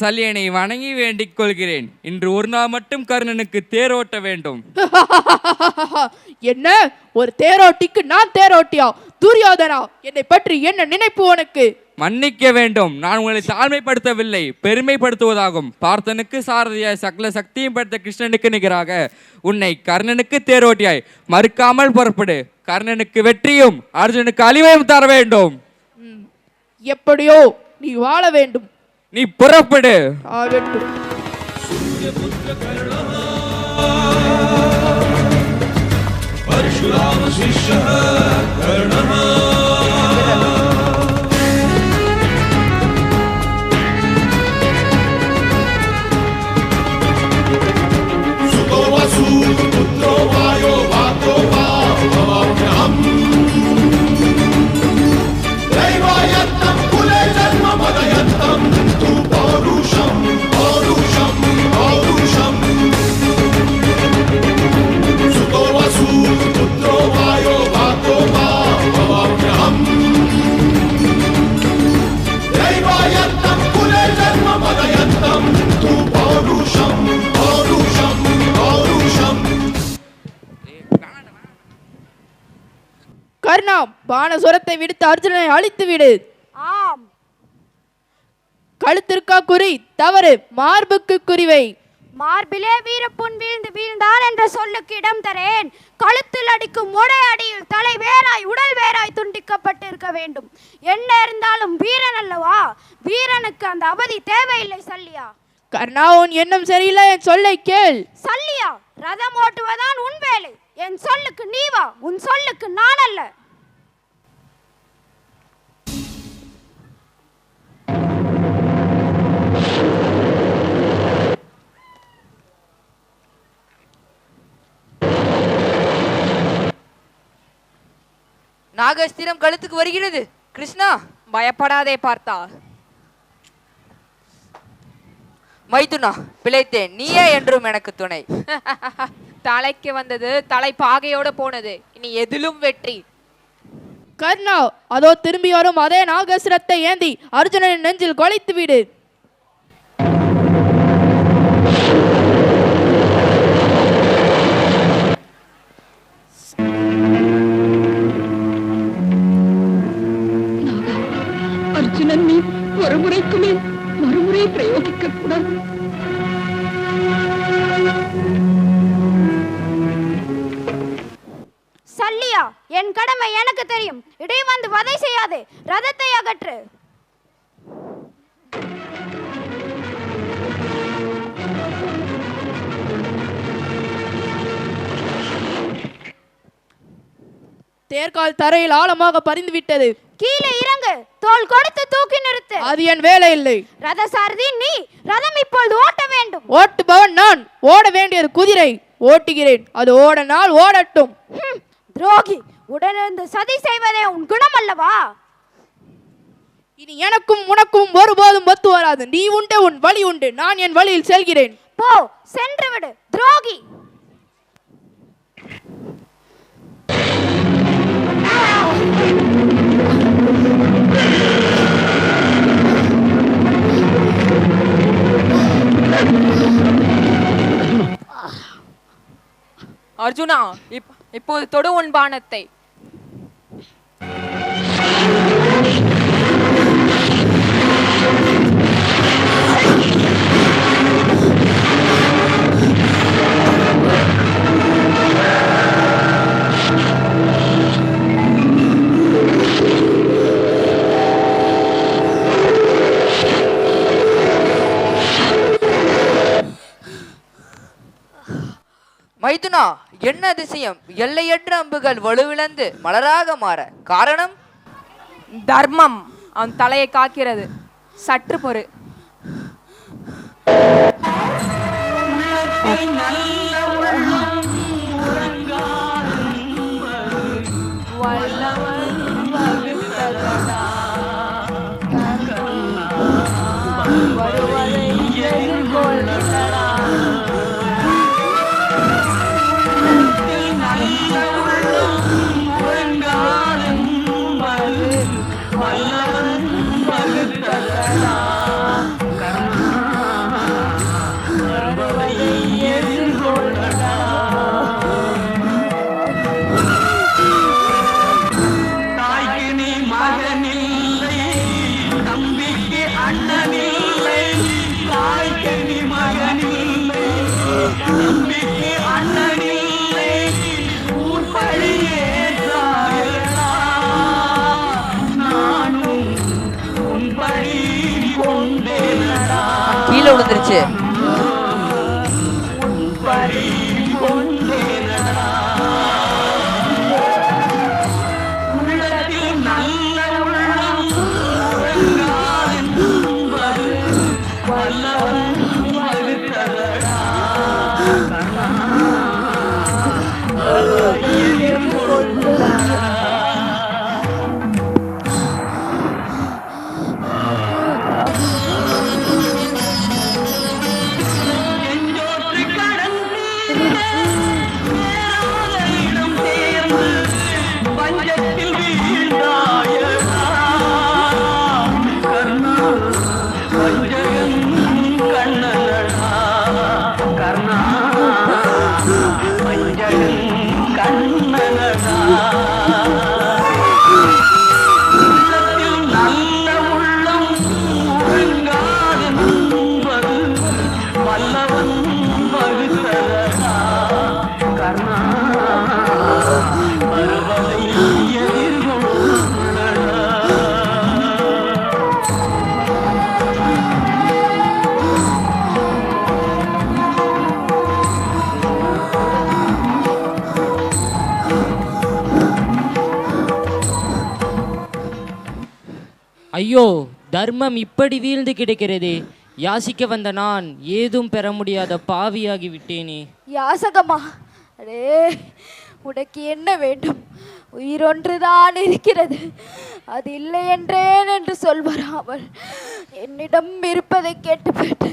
சல்லியனை வணங்கி வேண்டிக் கொள்கிறேன். இன்று ஒரு நாள் மட்டும் கர்ணனுக்கு தேரோட்ட வேண்டும். என்ன, ஒரு தேரோட்டிக்கு நான் தேரோட்டியா? துரியோதனா, என்னை பற்றி என்ன நினைப்பு உனக்கு? மன்னிக்க வேண்டும், நான் உங்களை தாழ்மைப்படுத்தவில்லை, பெருமைப்படுத்துவதாகும். பார்த்தனுக்கு சாரதியாய் சகல சக்தியும் படுத்த கிருஷ்ணனுக்கு நிகராக உன்னை கர்ணனுக்கு தேரோட்டியாய் மறுக்காமல் புறப்படு. கர்ணனுக்கு வெற்றியும் அர்ஜுனுக்கு அழிவையும் தர வேண்டும். எப்படியோ நீ வாழ வேண்டும். நீ புறப்படு. கர்ணா, பானசுரத்தை விடுத்து அர்ஜுனனை அழித்து விடு. ஆம். கழுத்திற்கா குறி? தவறு, மார்புக்கு குறிவை. மார்பிலே வீரப்புண் வீழ்ந்தால் என்ற சொல்லுக்கு இடம் தரேன். கழுத்தில் அடிக்கும் ஒரே அடியில் தலை வேறாய் உடல் வேறாய் துண்டிக்கப்பட்டிருக்க வேண்டும். என்ன இருந்தாலும் வீரன் அல்லவா? வீரனுக்கு அந்த அவதி தேவையில்லை சல்லியா. கர்ணா, உன் எண்ணம் சரியில்லை, என் சொல்லை கேள். சல்லியா, ரதம் ஓட்டுவதான் உன் வேலை. என் சொல்லுக்கு நீ வா, உன் சொல்லுக்கு நான் அல்ல. நாகஸ்திரம் கழுத்துக்கு வருகிறது. கிருஷ்ணா, பயப்படாதே பார்த்தா. மைதுனா, பிழைத்தேன், நீயே என்றும் எனக்கு துணை. தலைக்கு வந்தது தலை பாகையோட போனது, இனி எதிலும் வெற்றி. கர்ணா, அதோ திரும்பி வரும் அதே நாகஸ்திரத்தை ஏந்தி அர்ஜுனனின் நெஞ்சில் கொலைத்து விடு. அர்ஜுனன், நீ ஒரு முறைக்குமே மறுமுறை பிரயோகிக்க கூடாது. சல்லியா, என் கடமை எனக்கு தெரியும். இடை வந்து வதை செய்யாதே, ரதத்தை அகற்று. தேர்கால் தரையில் ஆழமாக பறிந்து விட்டது. கீழே இறங்கு, தோள் கொடுத்து தூக்கி நிறுத்து. அது என் வேலை இல்லை. ரத சாரதி நீ, ரதம் இப்பொழுது ஓட்ட வேண்டும். ஓட்டுபவன் நான், ஓட வேண்டியது குதிரை. ஓட்டுகிறேன், அது ஓடனால் ஓடட்டும். துரோகி, உடனிருந்து சதி செய்வதே உன் குணம் அல்லவா? இனி எனக்கும் உனக்கும் ஒருபோதும் ஒத்து வராது. நீ உண்டு, உன் வழி உண்டு, நான் என் வழியில் செல்கிறேன். போ, சென்று விடு துரோகி. அர்ஜுனா, இப்போது தொடு உன் பானத்தை. மைதுனா, என்ன அதிசயம்! எல்லையற்ற அம்புகள் வலுவிழந்து மலராக மாற காரணம்? தர்மம் அவன் தலையை காக்கிறது. சற்று பொறு. தாய்க்கு நீ மகனில்லை, தம்பிக்கு அண்ணனில்லை. தாய்க்கு நீ மகனில்லை, தம்பிக்கு அண்ணனில்லை. ஊர்படியே சாயலா, நானும் உன்படி கொண்டேனடா. கீழே விழுந்துருச்சு. உன்படி கொண்டேனடா. உள்ளத்தில் நல்ல உள்ளம் உறங்காதென்பது வல்லவன் மறுத்ததடா. எஞ்சோற்று கடந்து பேராதலிடம் சேர்ந்து பஞ்சத்தில் வீழ்ந்தாயடா. கர்ணா வஞ்சகன் கண்ணனடா. கர்ணா வஞ்சகன் கண்ணனடா. உள்ளத்தில் நல்ல உள்ளம் உறங்காதென்பது வல்லவன் வகுத்ததடா. கர்ணா வருவதை எதிர்கொள்ளடா. ஐயோ, தர்மம் இப்படி வீழ்ந்து கிடக்கிறதே. யாசிக்க வந்த நான் ஏதும் பெற முடியாத பாவியாகி விட்டேனே. யாசகமா, அடே உனக்கு என்ன வேண்டும்? உயிரொன்றுதான் இருக்கிறது, அது இல்லை என்றேன் என்று சொல்வராமல் என்னிடம் இருப்பதை கேட்டுவிட்டு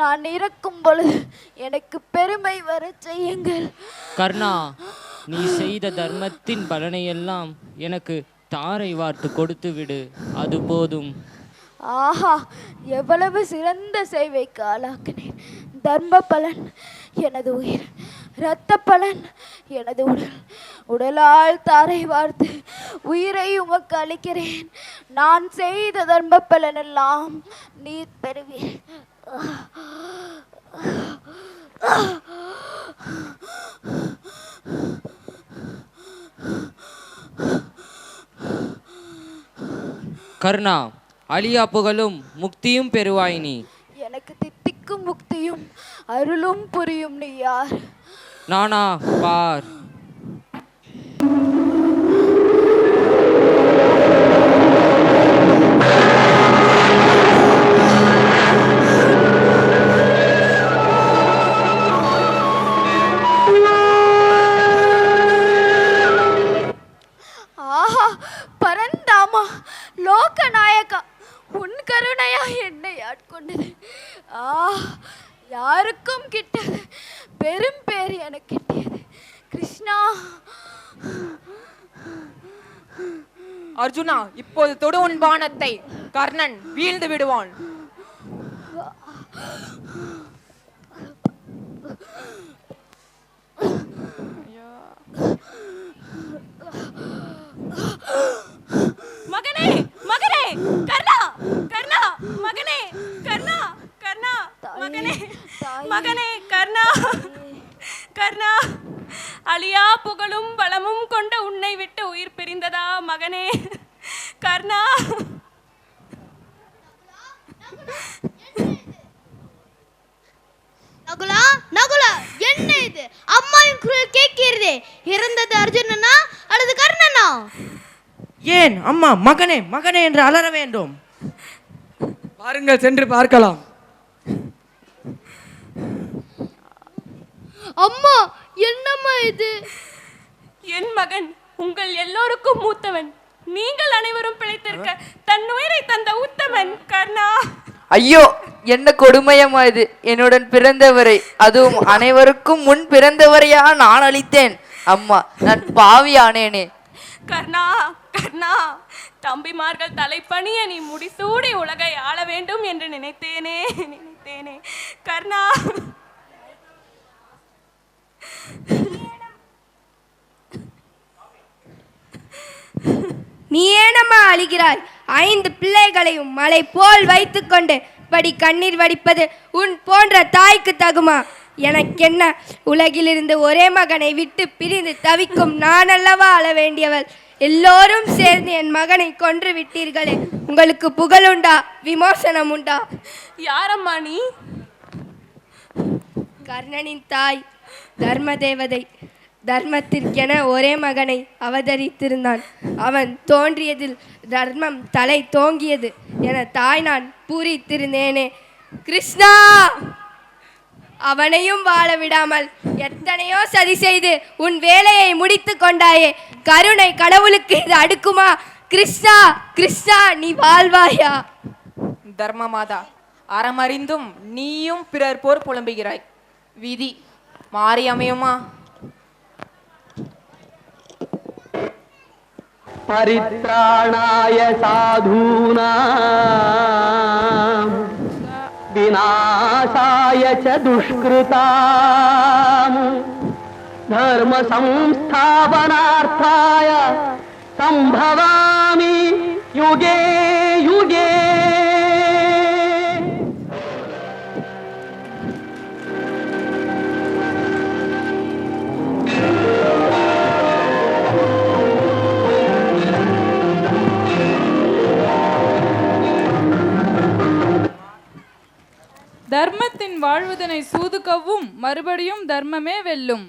நான் இறக்கும் பொழுது எனக்கு பெருமை வர செய்யுங்கள். கர்ணா, நீ செய்த தர்மத்தின் பலனையெல்லாம் எனக்கு தாரை வார்த்து கொடுத்து விடு, அது போதும். ஆஹா, எவ்வளவு சிறந்த சேவைக்கு ஆளாக்கினேன். தர்ம பலன் எனது உயிர், இரத்த பலன் எனது உடல். உடலால் தாரை வார்த்து உயிரை உமக்கு அளிக்கிறேன். நான் செய்த தர்ம பலன் எல்லாம் நீர் பெறுவீர். கர்ணா, அழியா புகழும் முக்தியும் பெறுவாய் நீ. எனக்கு தித்திக்கும் முக்தியும் அருளும் புரியும் நீ யார்? நானா? பார். ஆஹா, பரந்தாமா, லோகநாயகா, உன் கருணையா என்னை ஆட்கொண்டது. யாருக்கும் கிட்டது பெரும் பேர் எனக்கு கிட்டியது. கிருஷ்ணா. அர்ஜுனா, இப்போது தொடு உன் பானத்தை. கர்ணன் வீழ்ந்து விடுவான். மகனே, மகனே, கர்ணா, கர்ணா, மகனே, கர்ணா, கர்ணா, மகனே, மகனே, கர்ணா, கர்ணா, அழியா புகழும் பலமும் கொண்ட உன்னை விட்டு உயிர் பிரிந்ததா மகனே? கர்ணா. நகுலா, நகுலா, என்ன இது? அம்மாவின் குரல் கேட்கிறதே. இறந்தது அர்ஜுனனா அல்லது கர்ணனா? ஏன் அம்மா மகனே மகனே என்று அலற வேண்டும்? பாருங்கள், சென்று பார்க்கலாம். அம்மா, என்னம்மா இது? என் மகன் உங்கள் எல்லோருக்கும் மூத்தவன். நீங்கள் அனைவரும் பிழைத்திருக்க தன் உயிரை தந்த உத்தமன் கர்ணா. ஐயோ, என்ன கொடுமையம்மா இது! என்னுடன் பிறந்தவரை, அதுவும் அனைவருக்கும் முன் பிறந்தவரையா நான் அளித்தேன். அம்மா, நான் பாவியானேனே. கர்ணா, கர்ணா, தம்பிமார்கள் தலைப்பணிய நீ முடிசூடி உலகை ஆள வேண்டும் என்று நினைத்தேனே, நினைத்தேனே. கர்ணா. நீ ஏனம்மா அழுகிறாய்? 5 பிள்ளைகளையும் மலை போல் வைத்துக்கொண்டு படி கண்ணீர் வடிப்பது உன் போன்ற தாய்க்கு தகுமா? எனக்கென்ன, உலகிலிருந்து ஒரே மகனை விட்டு பிரிந்து தவிக்கும் நான் அல்லவா அழ வேண்டியவள்? எல்லோரும் சேர்ந்து என் மகனை கொன்று விட்டீர்களே, உங்களுக்கு புகழுண்டா, விமோசனம் உண்டா? யாரம்மா நீ? கர்ணனின் தாய், தர்ம தேவதை. தர்மத்திற்கென ஒரே மகனை அவதரித்திருந்தான். அவன் தோன்றியதில் தர்மம் தலை தோங்கியது என தாய் நான் பூரித்திருந்தேனே. கிருஷ்ணா, அவனையும் வாழ விடாமல் எத்தனையோ சதி செய்து உன் வேலையை முடித்து கொண்டாயே. கருணை கடவுளுக்கு இது அடுக்குமா? கிருஷ்ணா, கிருஷ்ணா, நீ வாழ்வாயா? தர்மமாதா, அறமறிந்தும் நீயும் பிறர் போர் புலம்புகிறாய். விதி மாறி அமையுமா? परित्राणाय साधूनां विनाशाय च दुष्कृतां धर्म संस्थापनार्थाय संभवामि युगे युगे. தர்மத்தின் வாழ்வதனை சூதுக்கவும் மறுபடியும் தர்மமே வெல்லும்.